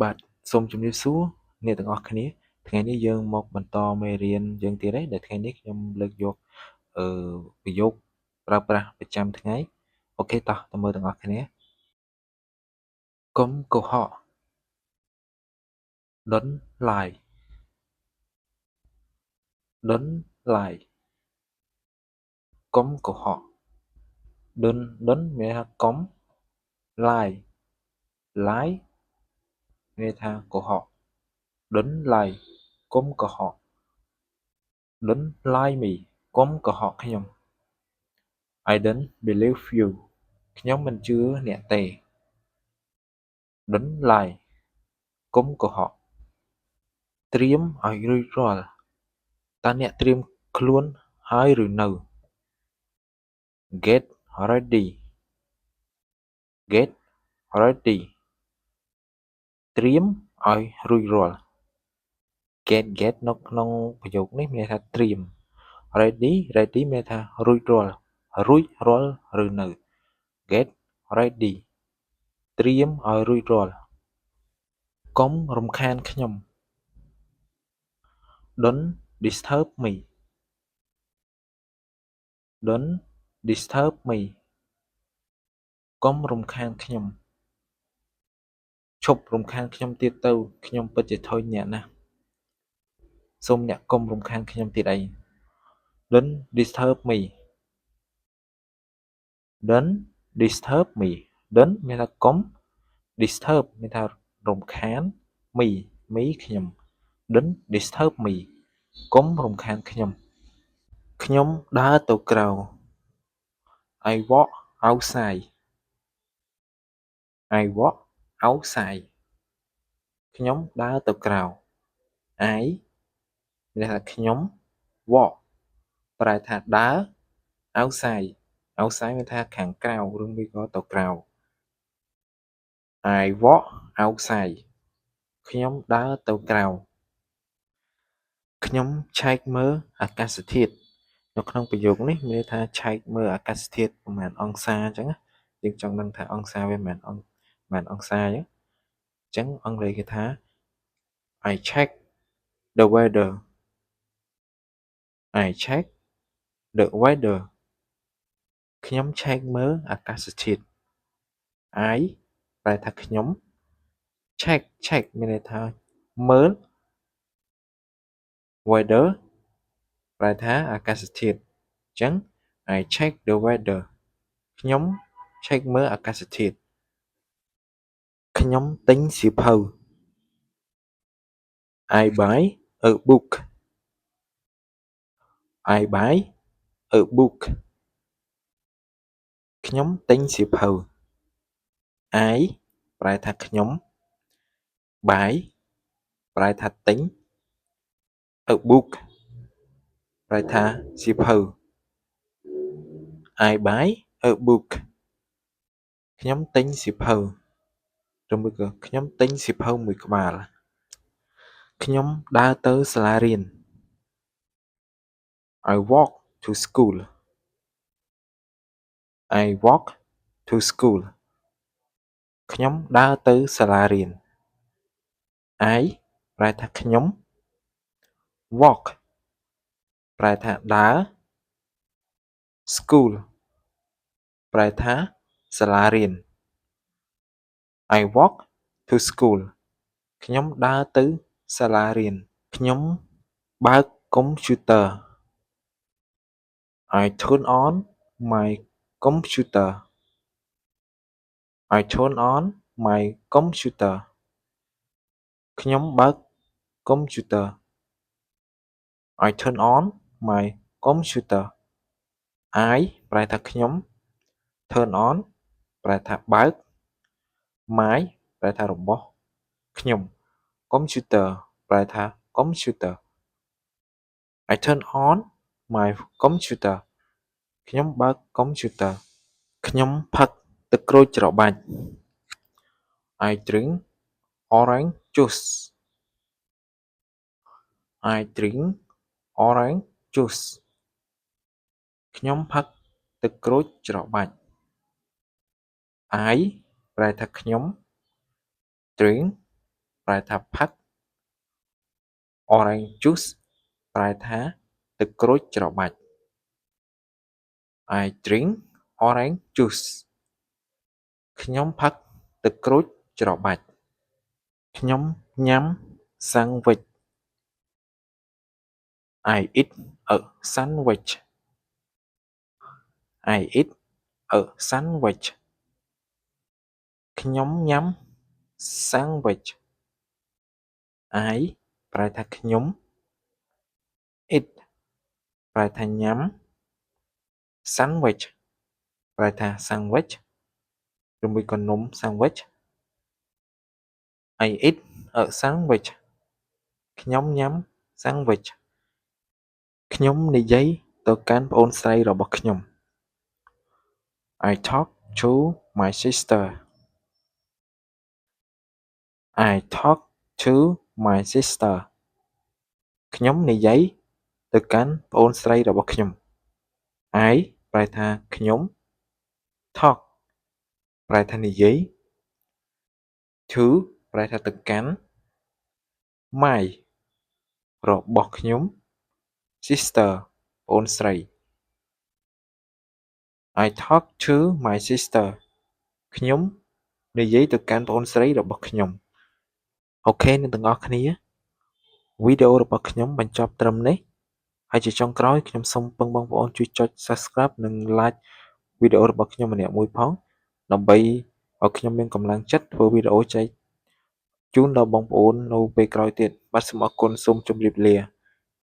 បាទសូមជម្រាបសួរអ្នកទាំងអស់គ្នាថ្ងៃនេះយើងមកបន្តមេរៀនយើងទៀតហើយដែលថ្ងៃនេះខ្ញុំលើកយកប្រយោគប្រើប្រាស់ប្រចាំថ្ងៃអូខេតោះទៅមើលទាំងអស់គ្នាកុំកុហកដុនឡាយដុនឡាយកុំកុហកដុនមានថាកុំឡាយមានថាកុហកដុនឡាយកុំកុហកដុនឡាយមីកុំកុហកខ្ញុំ I don't believe you ខ្ញុំមិនជឿអ្នកទេដុនឡាយកុំកុហកត្រៀមឲ្យរួចរាល់តើអ្នកត្រៀមខ្លួនហើយឬនៅ Get ready Get ready ត្រៀមឲ្យរួចរាល់ Get នៅក្នុងប្រយោគនេះមានន័យថាត្រៀម ready មានន័យថារួចរាល់ឬនៅ Get ready ត្រៀមឲ្យរួចរាល់កុំរំខានខ្ញុំ Don't disturb me Don't disturb me កុំរំខានខ្ញុំឈប់រំខានខ្ញុំទៀតទៅខ្ញុំពិតជាធុញអ្នកណាស់សូមអ្នកកុំរំខានខ្ញុំទៀតអី Don't disturb me Don't disturb me Don't មានថាកុំ disturb មានថារំខាន me ខ្ញុំ Don't disturb me កុំរំខានខ្ញុំដើរទៅក្រៅ I walk outside I walk outside ខ្ញុំដើរទៅក្រៅ I មានន័យថាខ្ញុំ walk ប្រែថាដើរ outside មានថាខាងក្រៅឬមួយក៏ទៅក្រៅ I walk outside ខ្ញុំដើរទៅក្រៅខ្ញុំឆែកមើលអាកាសធាតុនៅក្នុងប្រយោគនេះមានន័យថាឆែកមើលអាកាសធាតុប្រហែលអង្សាអញ្ចឹងណាយើងចង់ដឹងថាអង្សាវាមិនអង្សាអញ្ចឹងអង់គ្លេសគេថា I check the weather I check the weather ខ្ញុំឆែកមើលអាកាសធាតុ I ប្រែថាខ្ញុំ check មានន័យថាមើល weather ប្រែថាអាកាសធាតុអញ្ចឹង I check the weather ខ្ញុំ check មើលអាកាសធាតុខ្ញុំទិញសៀវភៅ I buy a book I buy a book ខ្ញុំទិញសៀវភៅ I ប្រែថាខ្ញុំ buy ប្រែថាទិញ a book ប្រែថាសៀវភៅ I buy a book ខ្ញុំទិញសៀវភៅឬមួយក៏ខ្ញុំទិញសៀវភៅមួយក្បាលខ្ញុំដើរទៅសាលារៀន I walk to school I walk to school ខ្ញុំដើរទៅសាលារៀន I ប្រែថាខ្ញុំ walk ប្រែថាដើរ school ប្រែថាសាលារៀន I walk to school ខ្ញុំដើរទៅសាលារៀនខ្ញុំបើកកុំព្យូទ័រ I turn on my computer I turn on my computer ខ្ញុំបើកកុំព្យូទ័រ I turn on my computer I ប្រែថាខ្ញុំ turn on ប្រែថាបើក my ប្រែថារបស់ខ្ញុំ computer ប្រែថា computer I turn on my computer ខ្ញុំបើក computer ខ្ញុំផឹកទឹកក្រូចច្របាច់ I drink orange juice I drink orange juice ខ្ញុំផឹកទឹកក្រូចច្របាច់ I ប្រែថាខ្ញុំ drink ប្រែថាផឹក Orange juice ប្រែថាទឹកក្រូចច្របាច់ I drink orange juice ខ្ញុំផឹកទឹកក្រូចច្របាច់ ខ្ញុំញ៉ាំ sandwich I eat a sandwich I eat a sandwich ខ្ញុំញ៉ាំ sandwich I ប្រែថាខ្ញុំ eat ប្រែថាញ៉ាំ sandwich ប្រែថា sandwich ឬមួយក៏នំ sandwich I eat a sandwich ខ្ញុំញ៉ាំ sandwich ខ្ញុំនិយាយទៅកាន់ប្អូនស្រីរបស់ខ្ញុំ I talk to my sister I talk to my sister ខ្ញុំនិយាយទៅកាន់ប្អូនស្រីរបស់ខ្ញុំ I ប្រែថាខ្ញុំ talk ប្រែថានិយាយ to ប្រែថាទៅកាន់ my របស់ខ្ញុំ sister ប្អូនស្រី I talk to my sister ខ្ញុំនិយាយទៅកាន់ប្អូនស្រីរបស់ខ្ញុំអូខេអ្នកទាំងអស់គ្នាវីដេអូរបស់ខ្ញុំបញ្ចប់ត្រឹមនេះហើយជាចុងក្រោយខ្ញុំសូមពឹងបងប្អូនជួយចុច Subscribe និង Like វីដេអូរបស់ខ្ញុំម្នាក់មួយផងដើម្បីឲ្យខ្ញុំមានកម្លាំងចិត្តធ្វើវីដេអូចែកជូនដល់បងប្អូននៅពេលក្រោយទៀតបាទសូមអរគុណសូមជម្រាបលា